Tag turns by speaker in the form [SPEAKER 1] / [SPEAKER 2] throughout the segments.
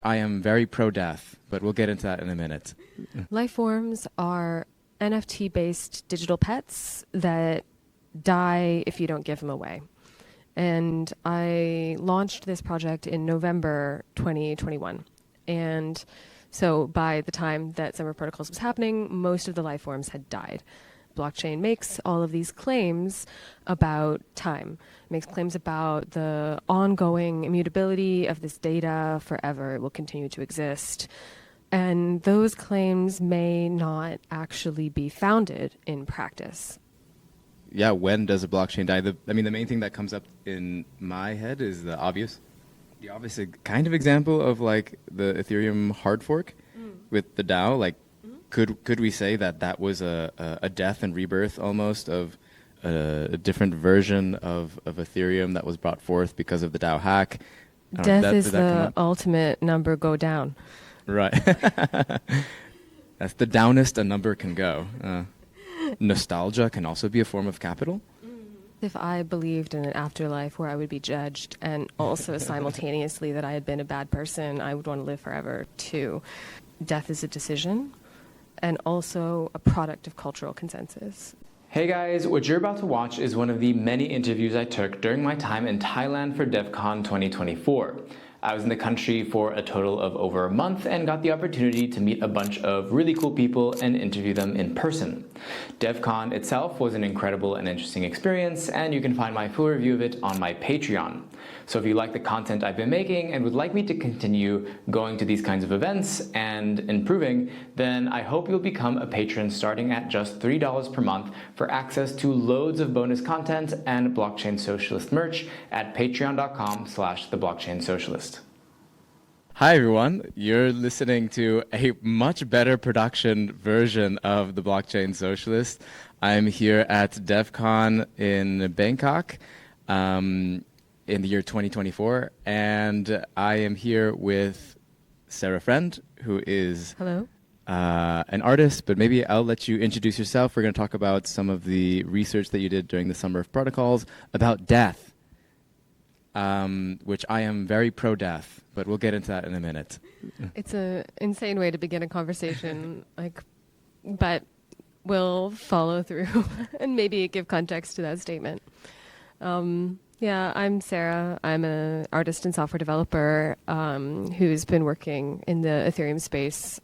[SPEAKER 1] I am very pro-death, but we'll get into that in a minute.
[SPEAKER 2] Life forms are NFT-based digital pets that die if you don't give them away. And I launched this project in November 2021. And so by the time that Summer of Protocols was happening, most of the life forms had died. Blockchain makes all of these claims about time, makes claims about the ongoing immutability of this data forever. It will continue to exist. And those claims may not actually be founded in practice.
[SPEAKER 1] Yeah, when does a blockchain die? The main thing that comes up in my head is the obvious kind of example of like the Ethereum hard fork with the DAO. Like, could we say that was a death and rebirth almost of a different version of Ethereum that was brought forth because of the DAO hack?
[SPEAKER 2] Death is the ultimate number go down.
[SPEAKER 1] Right. That's the downest a number can go. Nostalgia can also be a form of capital.
[SPEAKER 2] If I believed in an afterlife where I would be judged and also simultaneously that I had been a bad person, I would want to live forever too. Death is a decision and also a product of cultural consensus.
[SPEAKER 3] Hey guys, what you're about to watch is one of the many interviews I took during my time in Thailand for Devcon 2024. I was in the country for a total of over a month and got the opportunity to meet a bunch of really cool people and interview them in person. Devcon itself was an incredible and interesting experience, and you can find my full review of it on my Patreon. So if you like the content I've been making and would like me to continue going to these kinds of events and improving, then I hope you'll become a patron starting at just $3 per month for access to loads of bonus content and Blockchain Socialist merch at patreon.com/theblockchainsocialist.
[SPEAKER 1] Hi everyone, you're listening to a much better production version of the Blockchain Socialist. I'm here at Devcon in Bangkok in the year 2024, and I am here with Sarah Friend, who is
[SPEAKER 2] Hello.
[SPEAKER 1] An artist, but maybe I'll let you introduce yourself. We're going to talk about some of the research that you did during the Summer of Protocols about death, which I am very pro-death, but we'll get into that in a minute.
[SPEAKER 2] It's an insane way to begin a conversation, but we'll follow through and maybe give context to that statement. Yeah, I'm Sarah. I'm an artist and software developer who's been working in the Ethereum space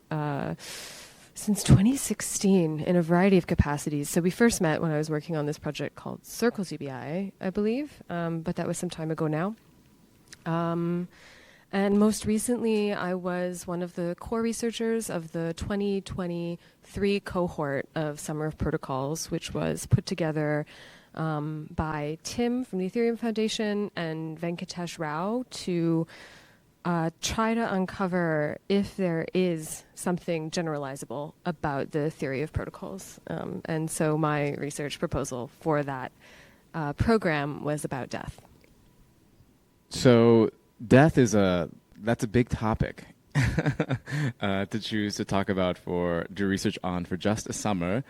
[SPEAKER 2] since 2016 in a variety of capacities. So we first met when I was working on this project called Circles UBI, I believe, but that was some time ago now. And most recently, I was one of the core researchers of the 2023 cohort of Summer of Protocols, which was put together by Tim from the Ethereum Foundation and Venkatesh Rao to try to uncover if there is something generalizable about the theory of protocols. And so my research proposal for that program was about death.
[SPEAKER 1] So death that's a big topic to choose to talk about do research on for just a summer.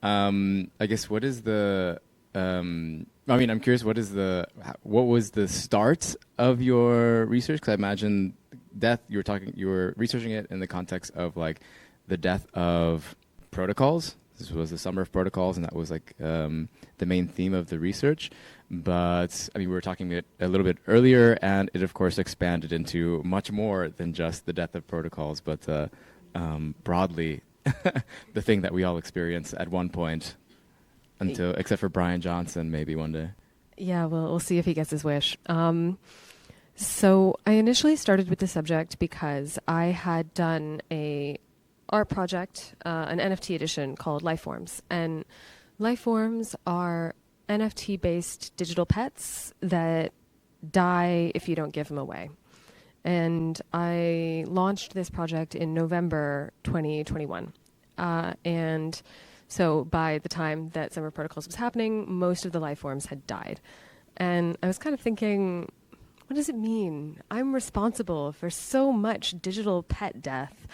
[SPEAKER 1] I guess what is the I'm curious, what was the start of your research? Because I imagine death, you were researching it in the context of like the death of protocols. This was the Summer of Protocols, and that was like the main theme of the research. But we were talking a little bit earlier, and it of course expanded into much more than just the death of protocols, but broadly the thing that we all experience at one point. Except for Brian Johnson, maybe one day.
[SPEAKER 2] Yeah, well, we'll see if he gets his wish. So I initially started with the subject because I had done a art project, an NFT edition called Life Forms. And Life Forms are NFT-based digital pets that die if you don't give them away. And I launched this project in November 2021. And so by the time that Summer Protocols was happening, most of the life forms had died. And I was kind of thinking, what does it mean? I'm responsible for so much digital pet death.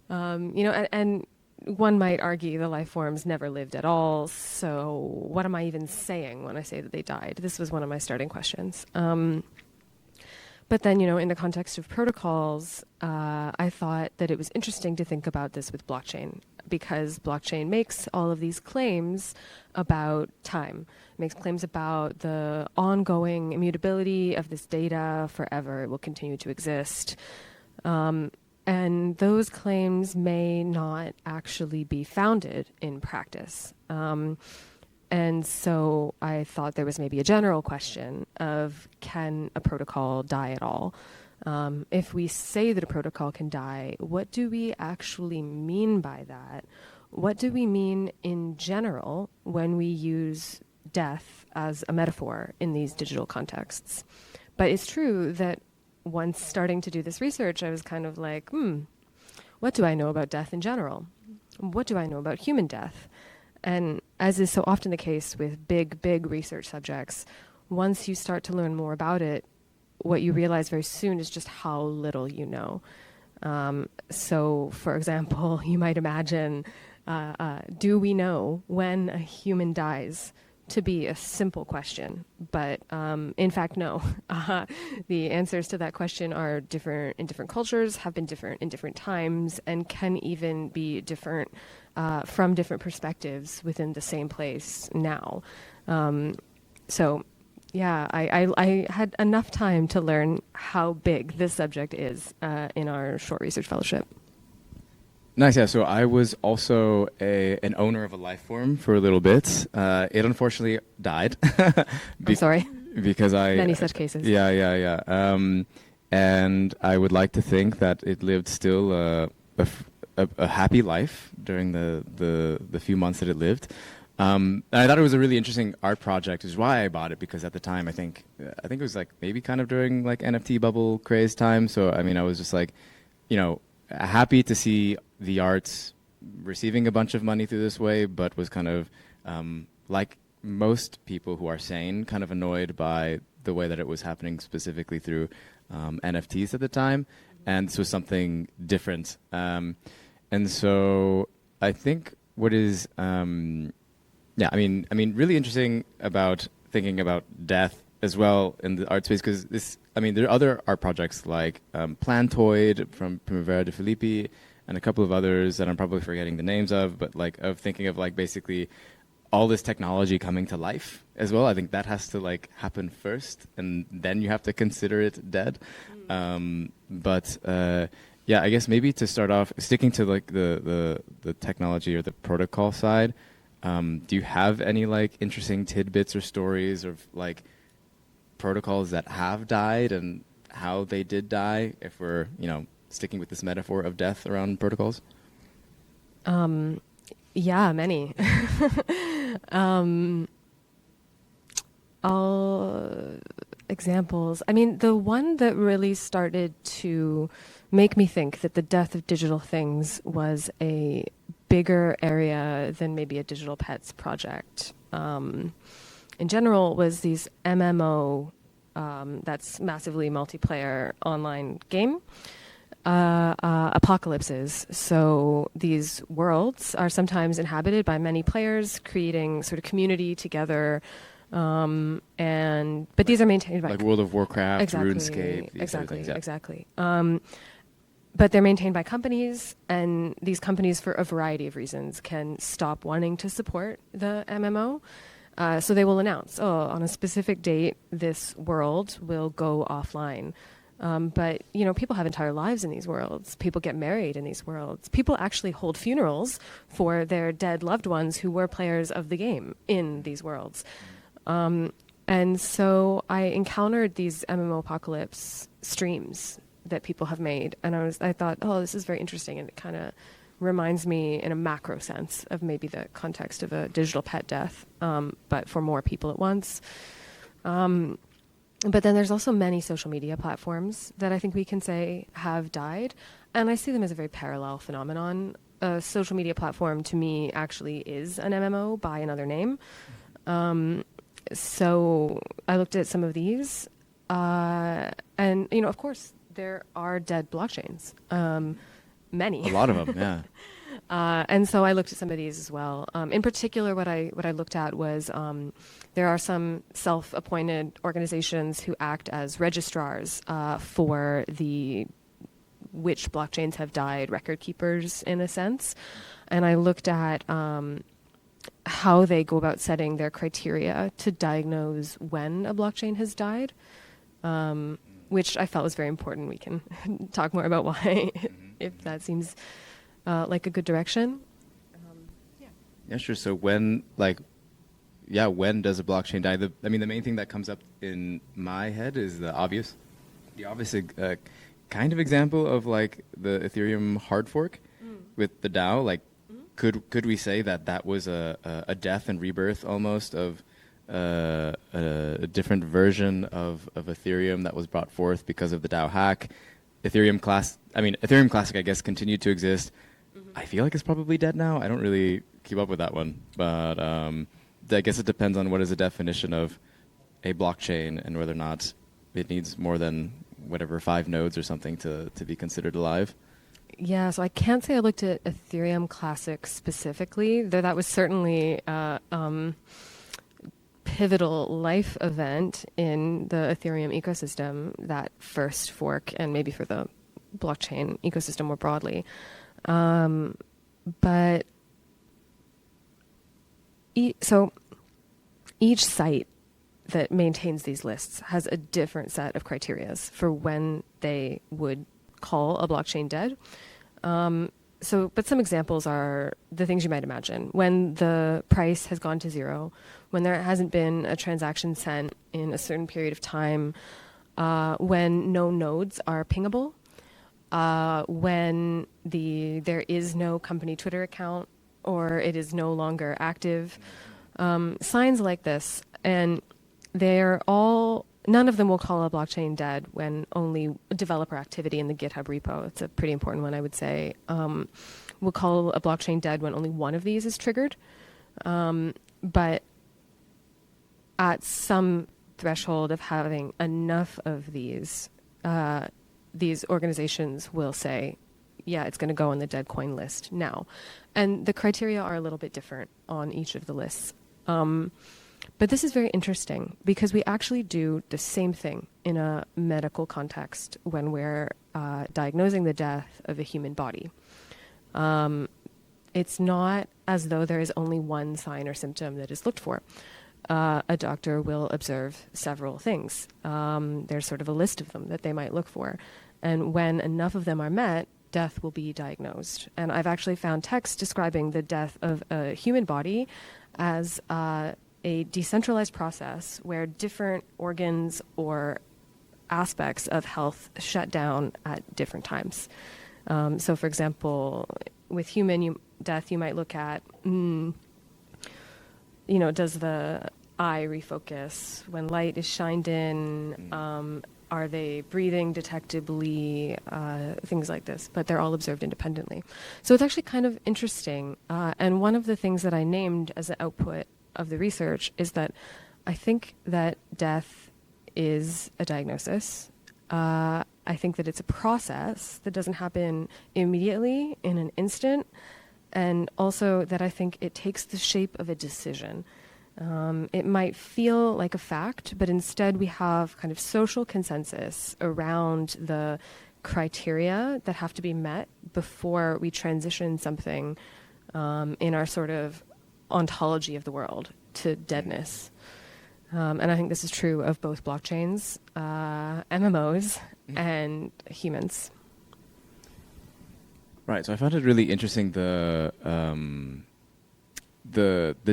[SPEAKER 2] And one might argue the life forms never lived at all. So what am I even saying when I say that they died? This was one of my starting questions. But then, in the context of protocols, I thought that it was interesting to think about this with blockchain, because blockchain makes all of these claims about time, makes claims about the ongoing immutability of this data forever. It will continue to exist. And those claims may not actually be founded in practice. And so I thought there was maybe a general question of, can a protocol die at all? If we say that a protocol can die, what do we actually mean by that? What do we mean in general when we use death as a metaphor in these digital contexts? But it's true that once starting to do this research, I was kind of like, what do I know about death in general? What do I know about human death? And as is so often the case with big research subjects, once you start to learn more about it, what you realize very soon is just how little you know. So, for example, you might imagine, do we know when a human dies? To be a simple question, but in fact, no. The answers to that question are different in different cultures, have been different in different times, and can even be different from different perspectives within the same place now. So, yeah, I had enough time to learn how big this subject is in our short research fellowship.
[SPEAKER 1] Nice, yeah. So I was also an owner of a life form for a little bit. It unfortunately died.
[SPEAKER 2] I'm sorry.
[SPEAKER 1] Because
[SPEAKER 2] many such cases.
[SPEAKER 1] Yeah. And I would like to think that it lived still a happy life during the few months that it lived. And I thought it was a really interesting art project, which is why I bought it, because at the time I think it was like maybe kind of during like NFT bubble craze time. So I mean, I was just like, happy to see the arts receiving a bunch of money through this way, but was kind of, like most people who are sane, kind of annoyed by the way that it was happening specifically through NFTs at the time. And this was something different. And so I think what is, really interesting about thinking about death as well in the art space, because there are other art projects like Plantoid from Primavera de Filippi and a couple of others that I'm probably forgetting the names of, but like of thinking of like basically all this technology coming to life as well. I think that has to like happen first, and then you have to consider it dead. I guess maybe to start off, sticking to like the technology or the protocol side, do you have any like interesting tidbits or stories of like protocols that have died and how they did die, if we're, sticking with this metaphor of death around protocols?
[SPEAKER 2] Yeah, many. All examples. I mean, the one that really started to make me think that the death of digital things was a bigger area than maybe a digital pets project in general was these MMO, that's massively multiplayer online game, apocalypses. So these worlds are sometimes inhabited by many players, creating sort of community together. But these are maintained by
[SPEAKER 1] like World of Warcraft,
[SPEAKER 2] exactly,
[SPEAKER 1] RuneScape,
[SPEAKER 2] exactly. But they're maintained by companies, and these companies, for a variety of reasons, can stop wanting to support the MMO. So they will announce, on a specific date, this world will go offline. But, people have entire lives in these worlds. People get married in these worlds. People actually hold funerals for their dead loved ones who were players of the game in these worlds. And so I encountered these MMO apocalypse streams that people have made. And I thought, this is very interesting. And it kind of reminds me in a macro sense of maybe the context of a digital pet death, but for more people at once. But then there's also many social media platforms that I think we can say have died. And I see them as a very parallel phenomenon. A social media platform to me actually is an MMO by another name. So I looked at some of these, and, of course, there are dead blockchains. Many.
[SPEAKER 1] A lot of them, yeah.
[SPEAKER 2] And so I looked at some of these as well. In particular, what I looked at was there are some self-appointed organizations who act as registrars for the which blockchains have died record keepers in a sense. And I looked at how they go about setting their criteria to diagnose when a blockchain has died, which I felt was very important. We can talk more about why, if that seems like a good direction.
[SPEAKER 1] Yeah, sure. So when when does a blockchain die? The main thing that comes up in my head is the obvious kind of example of like the Ethereum hard fork with the DAO. Like, could we say that was a death and rebirth almost of a different version of Ethereum that was brought forth because of the DAO hack? Ethereum Classic, I guess, continued to exist. I feel like it's probably dead now. I don't really keep up with that one, but I guess it depends on what is the definition of a blockchain and whether or not it needs more than whatever 5 nodes or something to be considered alive.
[SPEAKER 2] Yeah, so I can't say I looked at Ethereum Classic specifically, though that was certainly a pivotal life event in the Ethereum ecosystem, that first fork, and maybe for the blockchain ecosystem more broadly. But so each site that maintains these lists has a different set of criterias for when they would call a blockchain dead. But some examples are the things you might imagine. When the price has gone to zero, when there hasn't been a transaction sent in a certain period of time, when no nodes are pingable, when there is no company Twitter account or it is no longer active, signs like this. And none of them will call a blockchain dead when only developer activity in the GitHub repo, it's a pretty important one, I would say, will call a blockchain dead when only one of these is triggered. But at some threshold of having enough of these organizations will say, yeah, it's going to go on the dead coin list now. And the criteria are a little bit different on each of the lists. But this is very interesting because we actually do the same thing in a medical context when we're diagnosing the death of a human body. It's not as though there is only one sign or symptom that is looked for. A doctor will observe several things. There's sort of a list of them that they might look for. And when enough of them are met, death will be diagnosed. And I've actually found texts describing the death of a human body as a decentralized process where different organs or aspects of health shut down at different times. So, for example, with human death, you might look at, does the eye refocus when light is shined in? Are they breathing detectably? Things like this, but they're all observed independently. So it's actually kind of interesting. And one of the things that I named as an output of the research is that I think that death is a diagnosis. I think that it's a process that doesn't happen immediately in an instant. And also that I think it takes the shape of a decision. It might feel like a fact, but instead we have kind of social consensus around the criteria that have to be met before we transition something in our sort of ontology of the world to deadness. And I think this is true of both blockchains, MMOs, and humans.
[SPEAKER 1] Right. So I found it really interesting the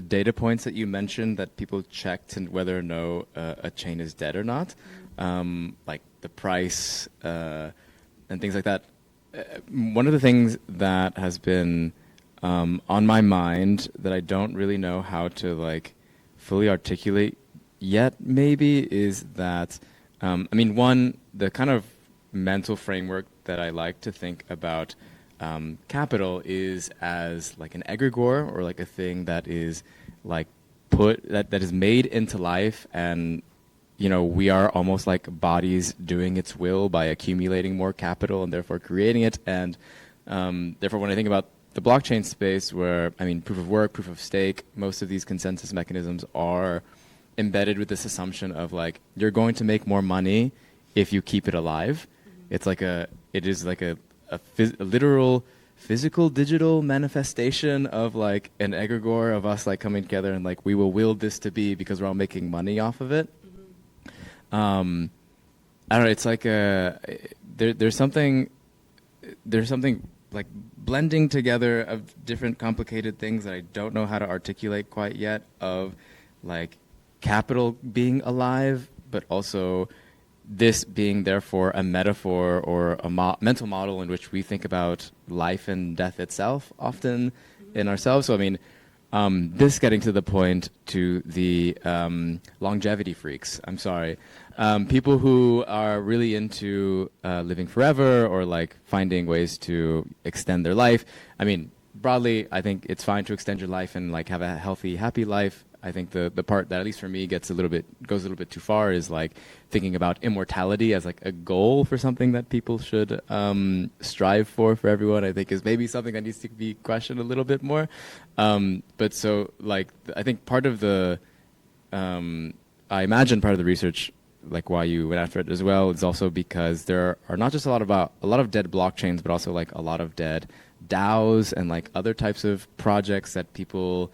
[SPEAKER 1] data points that you mentioned that people checked and whether or no a chain is dead or not, like the price and things like that. One of the things that has been on my mind that I don't really know how to like fully articulate yet maybe is that, one, the kind of mental framework that I like to think about capital is as like an egregore or like a thing that is like that is made into life, and we are almost like bodies doing its will by accumulating more capital and therefore creating it. And therefore when I think about the blockchain space where, I mean, proof of work, proof of stake, most of these consensus mechanisms are embedded with this assumption of like, you're going to make more money if you keep it alive. It's like it is like a literal physical digital manifestation of like an egregore of us like coming together and like we will will this to be because we're all making money off of it. I don't know, it's like there's something like blending together of different complicated things that I don't know how to articulate quite yet, of like capital being alive, but also this being therefore a metaphor or a mental model in which we think about life and death itself often in ourselves. So I mean, this getting to the point to the longevity freaks, I'm sorry. People who are really into living forever or like finding ways to extend their life. I mean, broadly, I think it's fine to extend your life and like have a healthy, happy life. I think the part that, at least for me, goes a little bit too far is like thinking about immortality as like a goal for something that people should strive for everyone. I think is maybe something that needs to be questioned a little bit more. But so like I think part of the I imagine part of the research, like why you went after it as well, is also because there are not just a lot of dead blockchains, but also like a lot of dead DAOs and like other types of projects that people,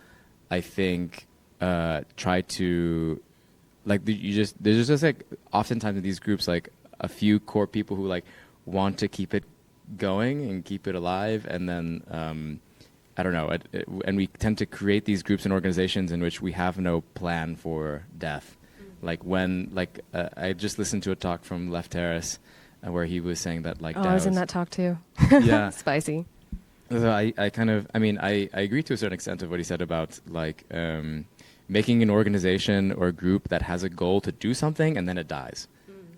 [SPEAKER 1] I think, try to like there's just like oftentimes in these groups like a few core people who like want to keep it going and keep it alive, and then I don't know, and we tend to create these groups and organizations in which we have no plan for death. Like I just listened to a talk from Left Terrace where he was saying that like
[SPEAKER 2] I was in that talk too.
[SPEAKER 1] Yeah.
[SPEAKER 2] Spicy.
[SPEAKER 1] So I agree to a certain extent of what he said about like making an organization or a group that has a goal to do something and then it dies.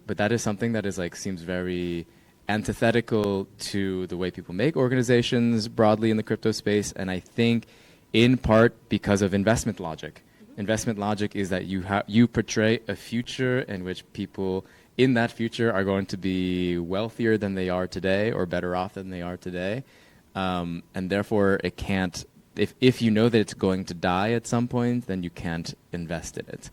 [SPEAKER 1] But that is something that is like seems very antithetical to the way people make organizations broadly in the crypto space, and I think in part because of investment logic. Investment logic is that you portray a future in which people in that future are going to be wealthier than they are today or better off than they are today. And therefore it can't, if you know that it's going to die at some point, then you can't invest in it.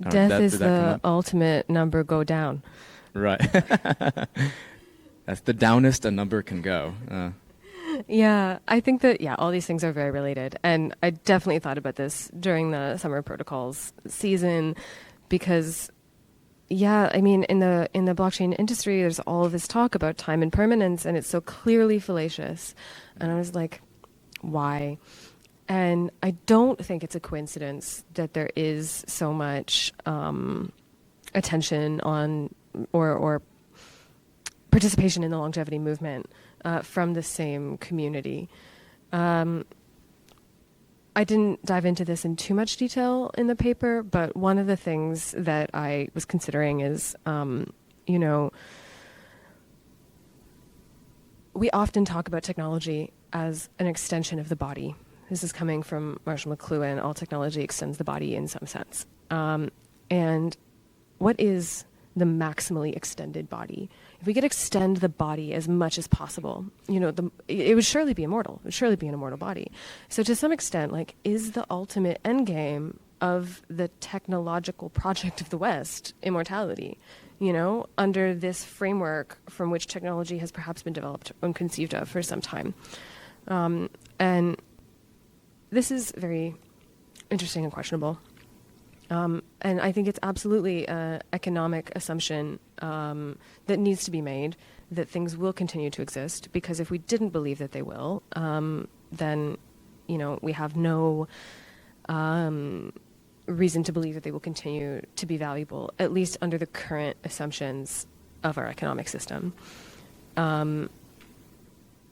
[SPEAKER 2] Death is the ultimate number go down.
[SPEAKER 1] Right. That's the downest a number can go.
[SPEAKER 2] Yeah, I think that, all these things are very related. And I definitely thought about this during the Summer Protocols season because, I mean, in the blockchain industry, there's all of this talk about time and permanence, and it's so clearly fallacious. And I was like, why? And I don't think it's a coincidence that there is so much attention on or participation in the longevity movement from the same community. I didn't dive into this in too much detail in the paper, but one of the things that I was considering is, we often talk about technology as an extension of the body. This is coming from Marshall McLuhan. All technology extends the body in some sense. And what is the maximally extended body? If we could extend the body as much as possible, it would surely be immortal. It would surely be an immortal body. So to some extent, like, is the ultimate end game of the technological project of the West immortality? Under this framework from which technology has perhaps been developed and conceived of for some time. And this is very interesting and questionable. And I think it's absolutely an economic assumption that needs to be made that things will continue to exist, because if we didn't believe that they will, then, we have no reason to believe that they will continue to be valuable, at least under the current assumptions of our economic system. I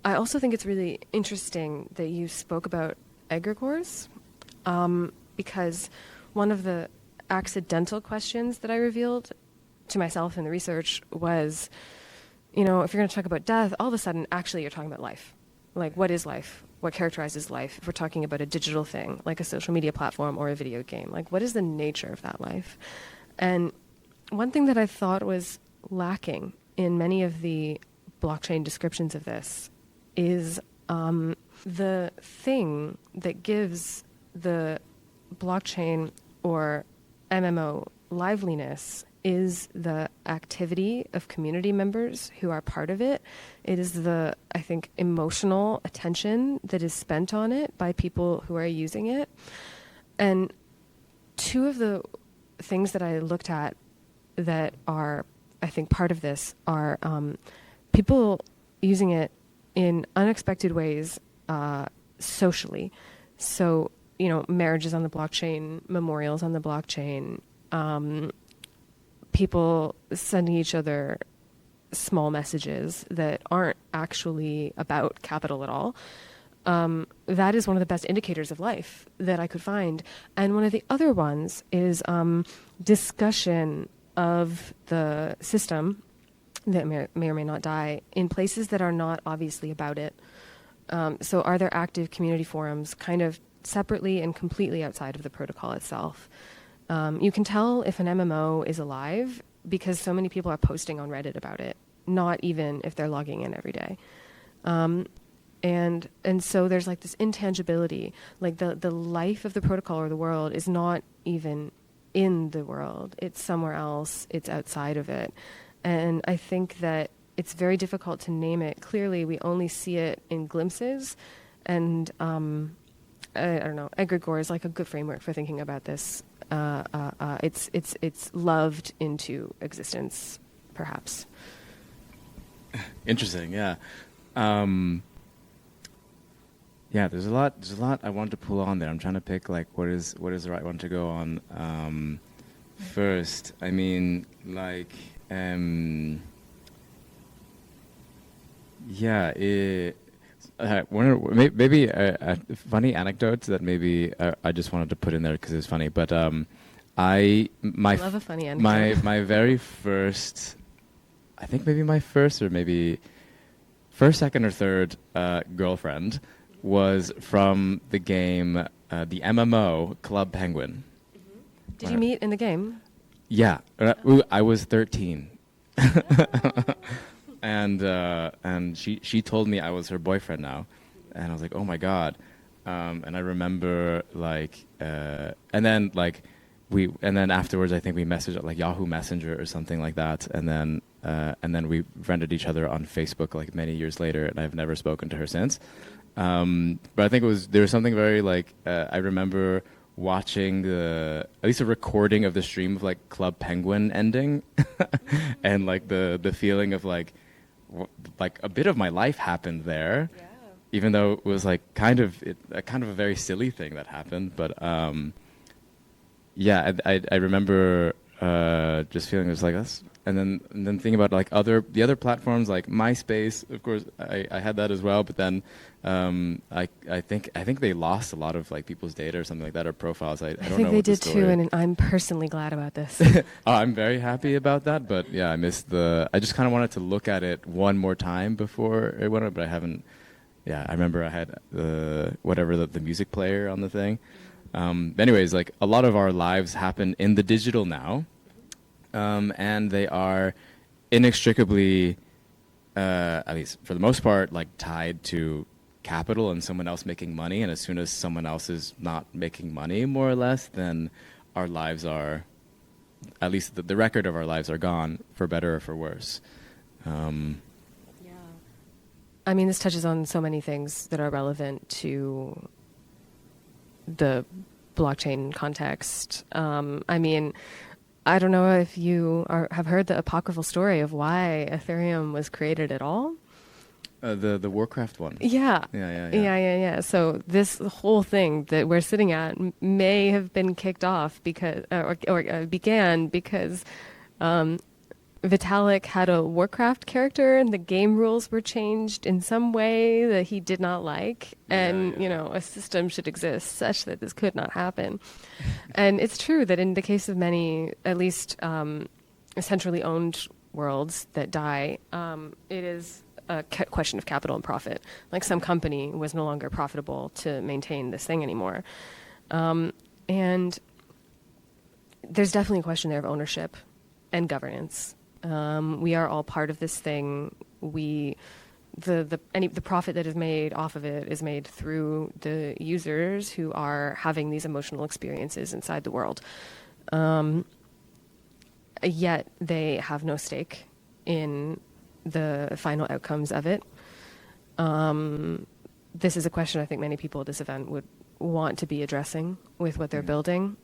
[SPEAKER 2] also think it's really interesting that you spoke about egregores, because one of the accidental questions that I revealed to myself in the research was, if you're going to talk about death, all of a sudden, actually, you're talking about life. Like, what is life? What characterizes life? If we're talking about a digital thing, like a social media platform or a video game, like, what is the nature of that life? And one thing that I thought was lacking in many of the blockchain descriptions of this is The thing that gives the blockchain or MMO liveliness is the activity of community members who are part of it. It is the, I think, emotional attention that is spent on it by people who are using it. And two of the things that I looked at that are, I think, part of this are people using it in unexpected ways socially. So, marriages on the blockchain, memorials on the blockchain, people sending each other small messages that aren't actually about capital at all. That is one of the best indicators of life that I could find. And one of the other ones is discussion of the system that may or may not die in places that are not obviously about it. So are there active community forums kind of separately and completely outside of the protocol itself? You can tell if an MMO is alive because so many people are posting on Reddit about it, not even if they're logging in every day. And so there's like this intangibility, like the life of the protocol or the world is not even in the world. It's somewhere else. It's outside of it. And I think that it's very difficult to name it. Clearly, we only see it in glimpses. And I don't know, egregore is like a good framework for thinking about this. It's loved into existence, perhaps.
[SPEAKER 1] Interesting, yeah. Yeah, there's a lot I wanted to pull on there. I'm trying to pick like what is the right one to go on first. I mean, like yeah, maybe a funny anecdote that maybe I just wanted to put in there because it's funny. But I
[SPEAKER 2] love a funny anecdote.
[SPEAKER 1] my very first, I think maybe my first or maybe first, second, or third girlfriend was from the game, the MMO Club Penguin.
[SPEAKER 2] Mm-hmm. Did you meet in the game?
[SPEAKER 1] Yeah, I was 13. And she told me I was her boyfriend now, and I was like, oh my god. And I remember like, and then afterwards I think we messaged like Yahoo Messenger or something like that, and then we friended each other on Facebook like many years later, and I've never spoken to her since. But I think there was something very like I remember watching at least a recording of the stream of like Club Penguin ending, and like the feeling of like a bit of my life happened there, yeah. Even though it was like kind of a very silly thing that happened. But yeah, I remember just feeling it was like us. And then thinking about like the other platforms like MySpace, of course, I had that as well. But then I think they lost a lot of like people's data or something like that, or profiles. I don't know. I
[SPEAKER 2] think they did too, and I'm personally glad about this.
[SPEAKER 1] I'm very happy about that. But yeah, I just kind of wanted to look at it one more time before it went up, but I haven't. Yeah, I remember I had the music player on the thing. Anyways, like a lot of our lives happen in the digital now. And they are inextricably, at least for the most part, like tied to capital and someone else making money. And as soon as someone else is not making money, more or less, then our lives are, at least the record of our lives are gone, for better or for worse.
[SPEAKER 2] Yeah. I mean, this touches on so many things that are relevant to the blockchain context. I mean, I don't know if you have heard the apocryphal story of why Ethereum was created at all.
[SPEAKER 1] The Warcraft one.
[SPEAKER 2] Yeah. Yeah. So this whole thing that we're sitting at may have been kicked off because, began because Vitalik had a Warcraft character and the game rules were changed in some way that he did not like. And, a system should exist such that this could not happen. And it's true that in the case of many, at least centrally owned worlds that die, it is a question of capital and profit. Like some company was no longer profitable to maintain this thing anymore. And there's definitely a question there of ownership and governance. We are all part of this thing. We the profit that is made off of it is made through the users who are having these emotional experiences inside the world. Yet they have no stake in the final outcomes of it. This is a question I think many people at this event would want to be addressing with what they're building.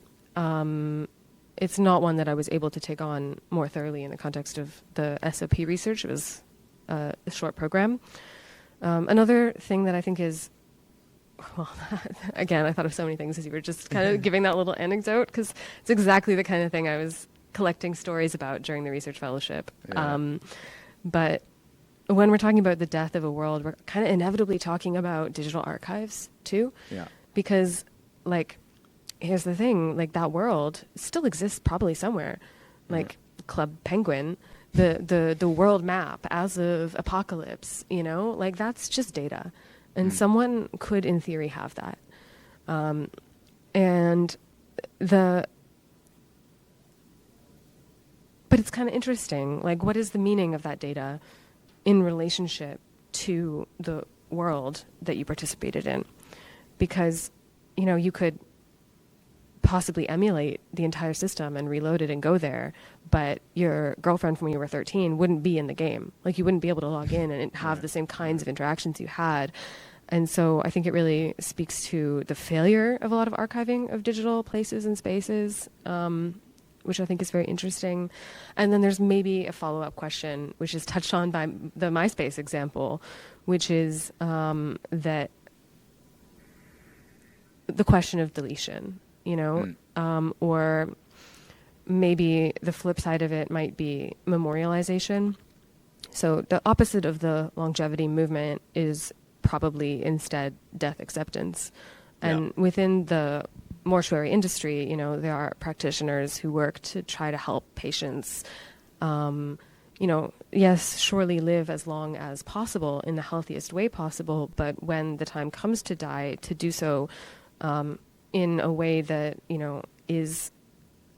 [SPEAKER 2] It's not one that I was able to take on more thoroughly in the context of the SOP research. It was a short program. Another thing that I think is, well, again, I thought of so many things as you were just kind of giving that little anecdote, because it's exactly the kind of thing I was collecting stories about during the research fellowship.
[SPEAKER 1] Yeah.
[SPEAKER 2] But when we're talking about the death of a world, we're kind of inevitably talking about digital archives too.
[SPEAKER 1] Yeah.
[SPEAKER 2] Because, like, here's the thing, like, that world still exists probably somewhere. Like, Club Penguin, the world map as of Apocalypse, you know, like, that's just data. And someone could, in theory, have that. But it's kind of interesting, like, what is the meaning of that data in relationship to the world that you participated in? Because, you know, you could possibly emulate the entire system and reload it and go there, but your girlfriend from when you were 13 wouldn't be in the game. Like, you wouldn't be able to log in and have the same kinds of interactions you had. And so I think it really speaks to the failure of a lot of archiving of digital places and spaces, which I think is very interesting. And then there's maybe a follow-up question, which is touched on by the MySpace example, which is that the question of deletion, you know, or maybe the flip side of it might be memorialization. So the opposite of the longevity movement is probably instead death acceptance. And within the mortuary industry, you know, there are practitioners who work to try to help patients, you know, yes, surely live as long as possible in the healthiest way possible, but when the time comes to die, to do so in a way that, you know, is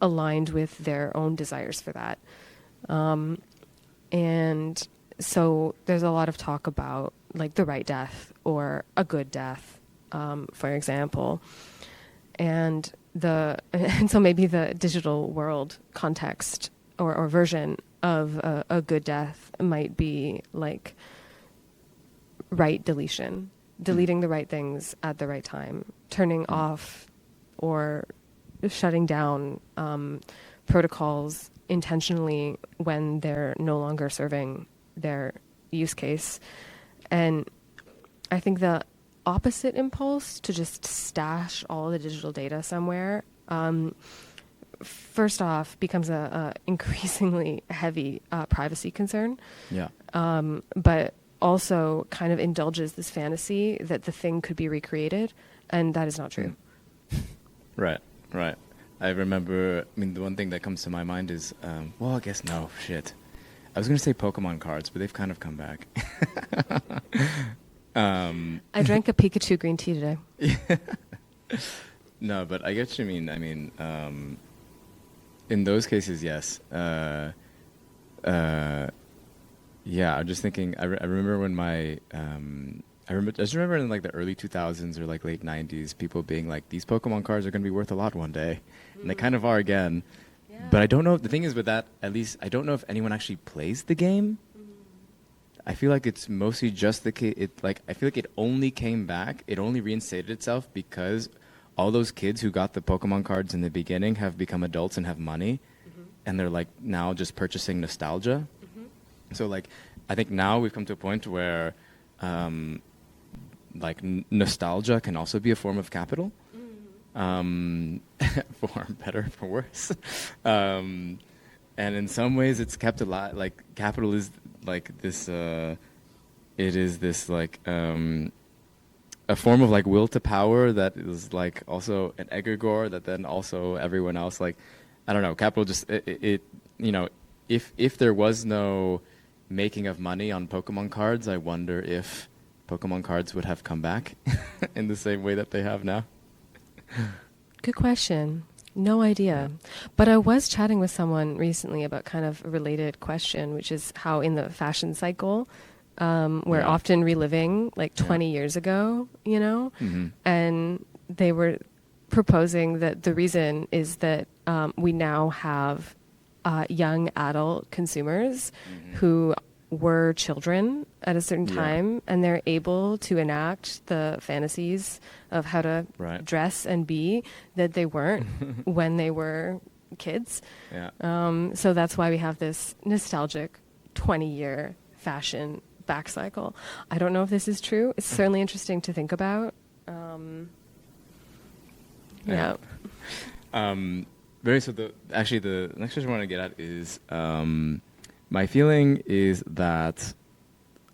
[SPEAKER 2] aligned with their own desires for that. And so there's a lot of talk about, like, the right death or a good death, for example. And so maybe the digital world context or version of a good death might be like right deletion, deleting the right things at the right time, turning off or shutting down protocols intentionally when they're no longer serving their use case. And I think the opposite impulse to just stash all the digital data somewhere, first off, becomes a increasingly heavy privacy concern.
[SPEAKER 1] Yeah.
[SPEAKER 2] But also kind of indulges this fantasy that the thing could be recreated, and that is not true.
[SPEAKER 1] Right. I remember, I mean, the one thing that comes to my mind is, well, I guess no, shit. I was going to say Pokemon cards, but they've kind of come back.
[SPEAKER 2] I drank a Pikachu green tea today.
[SPEAKER 1] No, but I get what you mean. I mean, in those cases, yes. Yeah, I'm just thinking, I remember when I just remember in like the early 2000s or like late 90s, people being like, these Pokemon cards are going to be worth a lot one day. And they kind of are again. Yeah. But I don't know, the thing is with that, at least, I don't know if anyone actually plays the game. I feel like it's mostly just I feel like it only came back, it only reinstated itself because all those kids who got the Pokemon cards in the beginning have become adults and have money. And they're like now just purchasing nostalgia. So like, I think now we've come to a point where like nostalgia can also be a form of capital, for better, for worse. And in some ways it's kept alive. Like capital is like this, it is this like a form of like will to power that is like also an egregore that then also everyone else, like, I don't know, capital just, it you know, if there was no making of money on Pokemon cards, I wonder if Pokemon cards would have come back in the same way that they have now.
[SPEAKER 2] Good question. No idea. But I was chatting with someone recently about kind of a related question, which is how in the fashion cycle, we're
[SPEAKER 1] Yeah.
[SPEAKER 2] often reliving like 20 years ago, you know?
[SPEAKER 1] Mm-hmm.
[SPEAKER 2] And they were proposing that the reason is that we now have young adult consumers who were children at a certain
[SPEAKER 1] Yeah.
[SPEAKER 2] time, and they're able to enact the fantasies of how to
[SPEAKER 1] Right.
[SPEAKER 2] dress and be that they weren't when they were kids.
[SPEAKER 1] Yeah.
[SPEAKER 2] So that's why we have this nostalgic 20-year fashion back cycle. I don't know if this is true. It's certainly interesting to think about. Yeah.
[SPEAKER 1] So the next question I want to get at is my feeling is that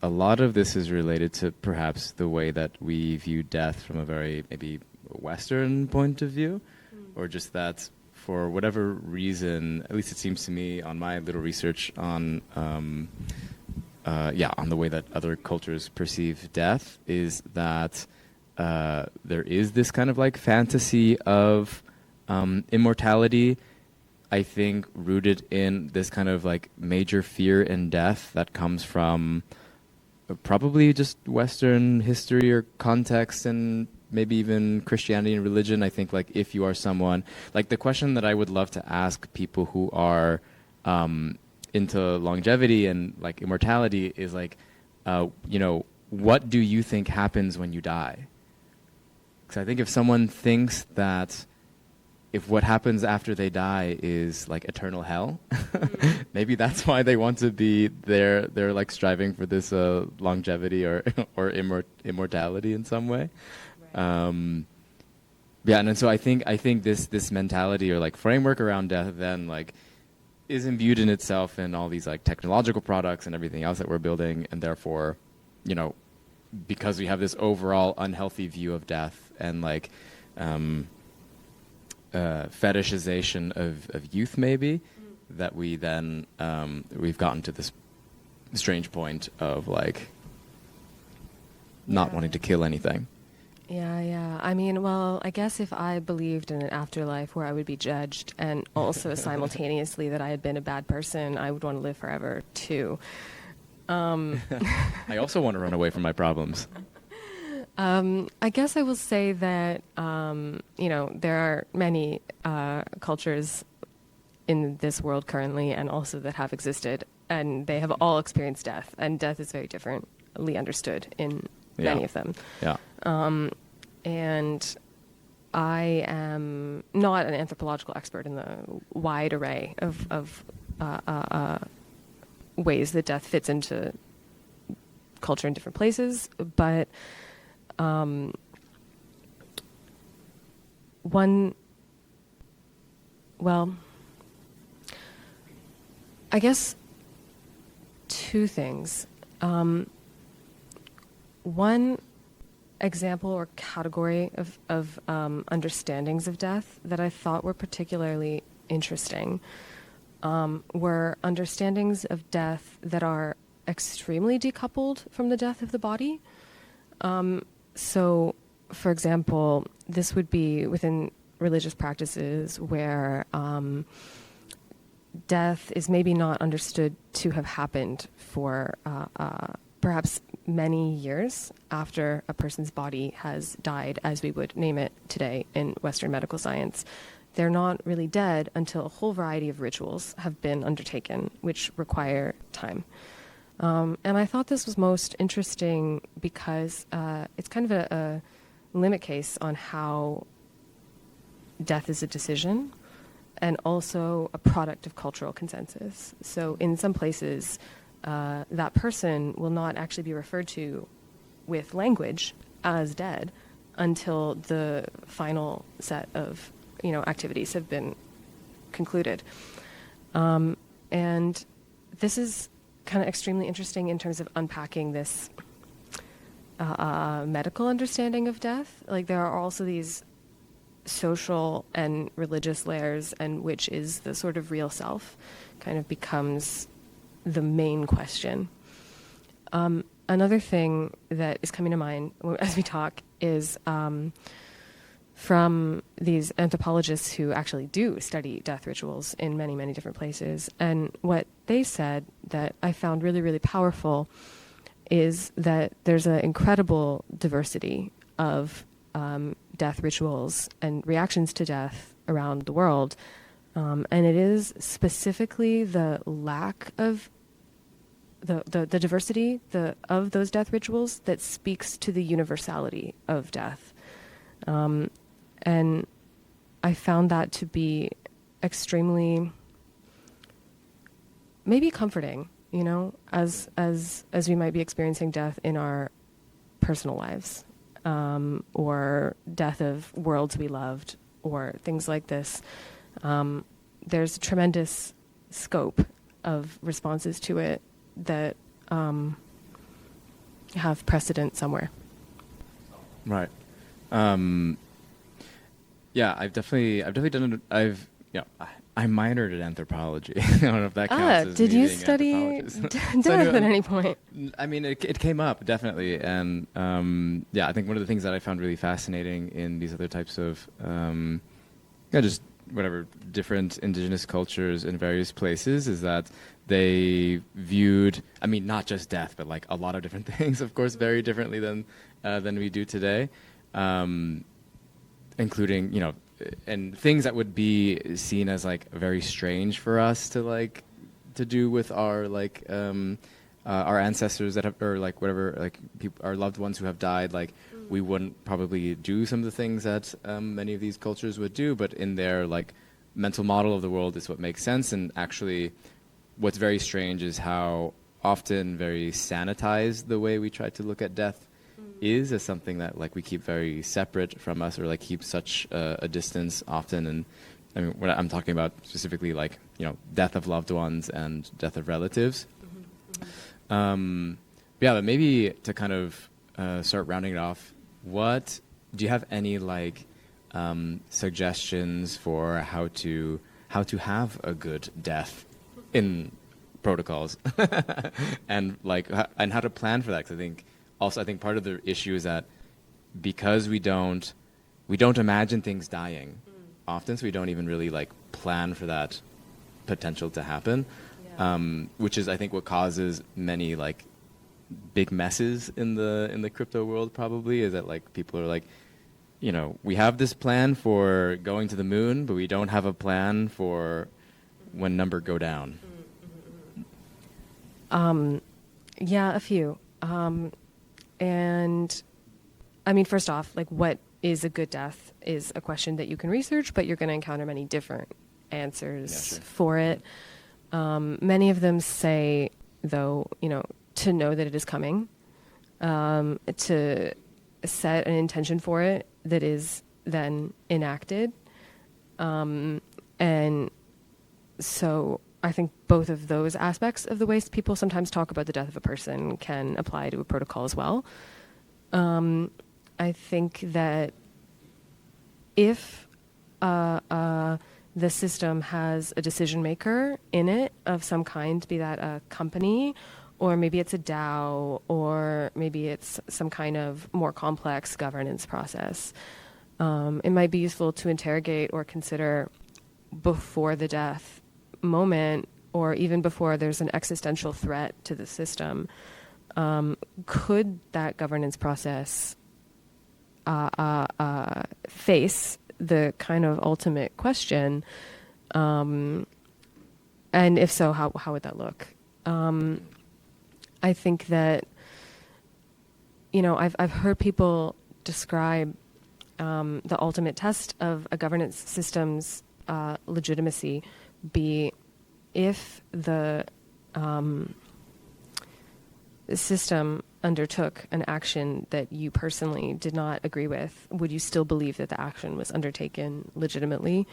[SPEAKER 1] a lot of this is related to perhaps the way that we view death from a very maybe Western point of view, or just that for whatever reason, at least it seems to me on my little research on on the way that other cultures perceive death, is that there is this kind of like fantasy of immortality, I think rooted in this kind of like major fear in death that comes from probably just Western history or context, and maybe even Christianity and religion. I think like if you are someone, like the question that I would love to ask people who are into longevity and like immortality is like, what do you think happens when you die? Because I think if someone thinks that if what happens after they die is like eternal hell, maybe that's why they want to be there. They're like striving for this longevity or immortality in some way.
[SPEAKER 2] Right.
[SPEAKER 1] And so I think this mentality or like framework around death then like is imbued in itself in all these like technological products and everything else that we're building, and therefore, because we have this overall unhealthy view of death and like fetishization of youth, maybe, that we then we've gotten to this strange point of like not wanting to kill anything.
[SPEAKER 2] Yeah. I mean, well, I guess if I believed in an afterlife where I would be judged and also simultaneously that I had been a bad person, I would want to live forever too.
[SPEAKER 1] I also want to run away from my problems.
[SPEAKER 2] I guess I will say that, there are many cultures in this world currently and also that have existed, and they have all experienced death, and death is very differently understood in many of them.
[SPEAKER 1] Yeah.
[SPEAKER 2] And I am not an anthropological expert in the wide array of ways that death fits into culture in different places, but I guess two things. One example or category of understandings of death that I thought were particularly interesting were understandings of death that are extremely decoupled from the death of the body. So, for example, this would be within religious practices where death is maybe not understood to have happened for perhaps many years after a person's body has died, as we would name it today in Western medical science. They're not really dead until a whole variety of rituals have been undertaken, which require time. And I thought this was most interesting because it's kind of a limit case on how death is a decision and also a product of cultural consensus. So in some places, that person will not actually be referred to with language as dead until the final set of activities have been concluded. And this is kind of extremely interesting in terms of unpacking this medical understanding of death. Like there are also these social and religious layers, and which is the sort of real self kind of becomes the main question. Another thing that is coming to mind as we talk is from these anthropologists who actually do study death rituals in many, many different places. And what they said that I found really, really powerful is that there's an incredible diversity of death rituals and reactions to death around the world. And it is specifically the lack of the diversity of those death rituals that speaks to the universality of death. And I found that to be extremely maybe comforting, you know, as we might be experiencing death in our personal lives, or death of worlds we loved, or things like this. There's a tremendous scope of responses to it that have precedent somewhere.
[SPEAKER 1] Right. Yeah, I've definitely done. I minored in anthropology. I don't know if that counts. As
[SPEAKER 2] did
[SPEAKER 1] me
[SPEAKER 2] you
[SPEAKER 1] being an
[SPEAKER 2] study
[SPEAKER 1] anthropologist.
[SPEAKER 2] death at any point?
[SPEAKER 1] I mean, it came up definitely, and yeah, I think one of the things that I found really fascinating in these other types of, just whatever different indigenous cultures in various places is that they viewed, I mean, not just death, but like a lot of different things, of course, very differently than we do today, including, you know, and things that would be seen as like very strange for us to do with our our ancestors that have, or like whatever, like our loved ones who have died, like we wouldn't probably do some of the things that many of these cultures would do, but in their like mental model of the world is what makes sense. And actually what's very strange is how often very sanitized the way we try to look at death is as something that like we keep very separate from us, or like keep such a distance often. And I mean, what I'm talking about specifically, like, you know, death of loved ones and death of relatives. Yeah, but maybe to kind of start rounding it off, what do you have any like suggestions for how to have a good death in protocols and like and how to plan for that? Because I think part of the issue is that because we don't imagine things dying often, so we don't even really like plan for that potential to happen, which is I think what causes many like big messes in the crypto world. Probably is that like people are like, you know, we have this plan for going to the moon, but we don't have a plan for when numbers go down.
[SPEAKER 2] Yeah, a few. And I mean, first off, like, what is a good death is a question that you can research, but you're going to encounter many different answers for it. Many of them say, though, you know, to know that it is coming, to set an intention for it that is then enacted. And so I think both of those aspects of the way people sometimes talk about the death of a person can apply to a protocol as well. I think that if the system has a decision maker in it of some kind, be that a company, or maybe it's a DAO, or maybe it's some kind of more complex governance process, it might be useful to interrogate or consider before the death moment, or even before there's an existential threat to the system, could that governance process face the kind of ultimate question? And if so, how would that look? I think that, you know, I've heard people describe the ultimate test of a governance system's legitimacy be if the system undertook an action that you personally did not agree with, would you still believe that the action was undertaken legitimately?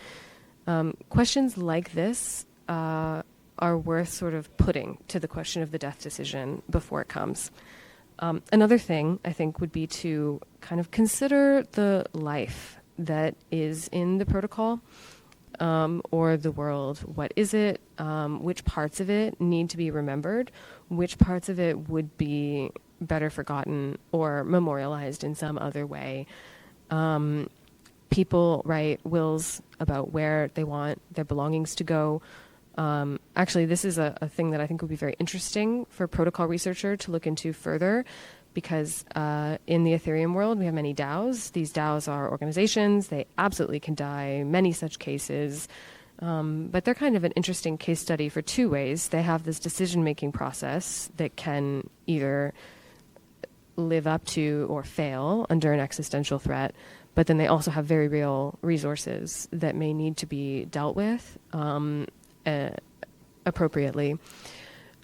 [SPEAKER 2] Questions like this are worth sort of putting to the question of the death decision before it comes. Another thing, I think, would be to kind of consider the life that is in the protocol, or the world. What is it? Which parts of it need to be remembered? Which parts of it would be better forgotten or memorialized in some other way? People write wills about where they want their belongings to go. Actually, this is a thing that I think would be very interesting for a protocol researcher to look into further, because in the Ethereum world, we have many DAOs. These DAOs are organizations. They absolutely can die, many such cases. But they're kind of an interesting case study for two ways. They have this decision-making process that can either live up to or fail under an existential threat, but then they also have very real resources that may need to be dealt with appropriately.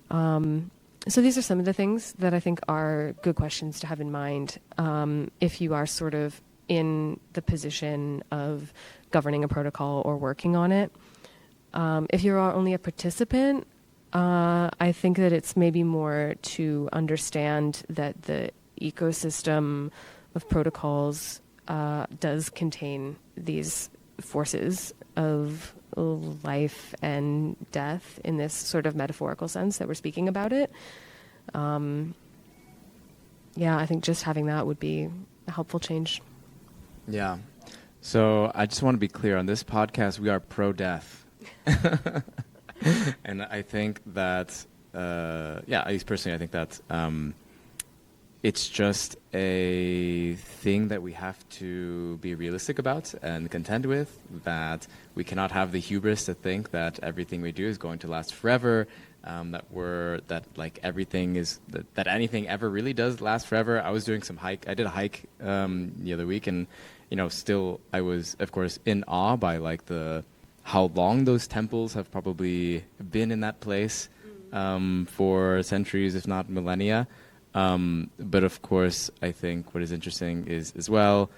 [SPEAKER 2] So these are some of the things that I think are good questions to have in mind if you are sort of in the position of governing a protocol or working on it. If you're only a participant, I think that it's maybe more to understand that the ecosystem of protocols does contain these forces of life and death in this sort of metaphorical sense that we're speaking about it. Yeah, I think just having that would be a helpful change.
[SPEAKER 1] Yeah. So I just want to be clear, on this podcast, we are pro-death. And I think that, at least personally, I think that it's just a thing that we have to be realistic about and contend with, that we cannot have the hubris to think that everything we do is going to last forever, that anything ever really does last forever. I was doing I did a hike the other week, and still I was, of course, in awe by how long those temples have probably been in that place for centuries, if not millennia. But of course, I think what is interesting is as well,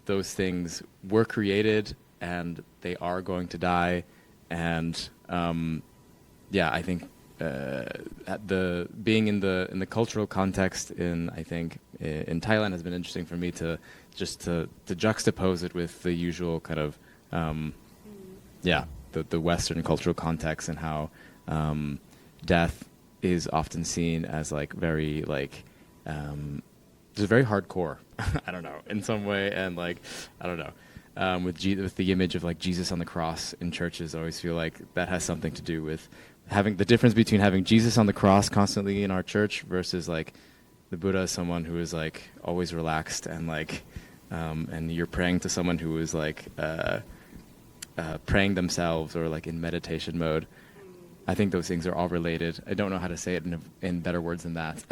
[SPEAKER 1] those things were created and they are going to die. And I think the being in the cultural context in Thailand has been interesting for me to juxtapose it with the usual kind of the Western cultural context, and how death is often seen as very just very hardcore. I don't know, in some way, and I don't know, with the image of Jesus on the cross in churches, I always feel like that has something to do with having the difference between having Jesus on the cross constantly in our church versus the Buddha is someone who is always relaxed and and you're praying to someone who is praying themselves or in meditation mode. I think those things are all related. I don't know how to say it in better words than that.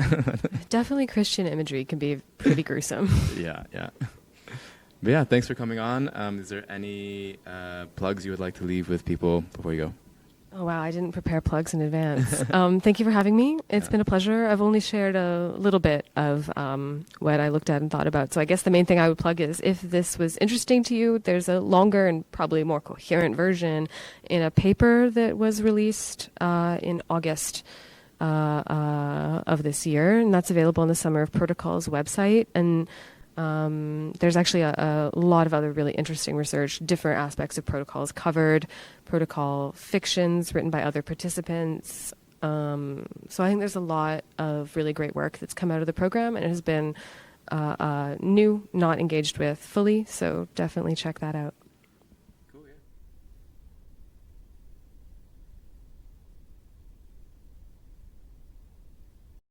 [SPEAKER 2] Definitely Christian imagery can be pretty gruesome.
[SPEAKER 1] Yeah. But yeah, thanks for coming on. Is there any plugs you would like to leave with people before you go?
[SPEAKER 2] Oh, wow. I didn't prepare plugs in advance. Thank you for having me. It's been a pleasure. I've only shared a little bit of what I looked at and thought about. So I guess the main thing I would plug is, if this was interesting to you, there's a longer and probably more coherent version in a paper that was released in August of this year. And that's available on the Summer of Protocols website. And there's actually a lot of other really interesting research, different aspects of protocols covered, protocol fictions written by other participants. So I think there's a lot of really great work that's come out of the program, and it has been new, not engaged with fully. So definitely check that out.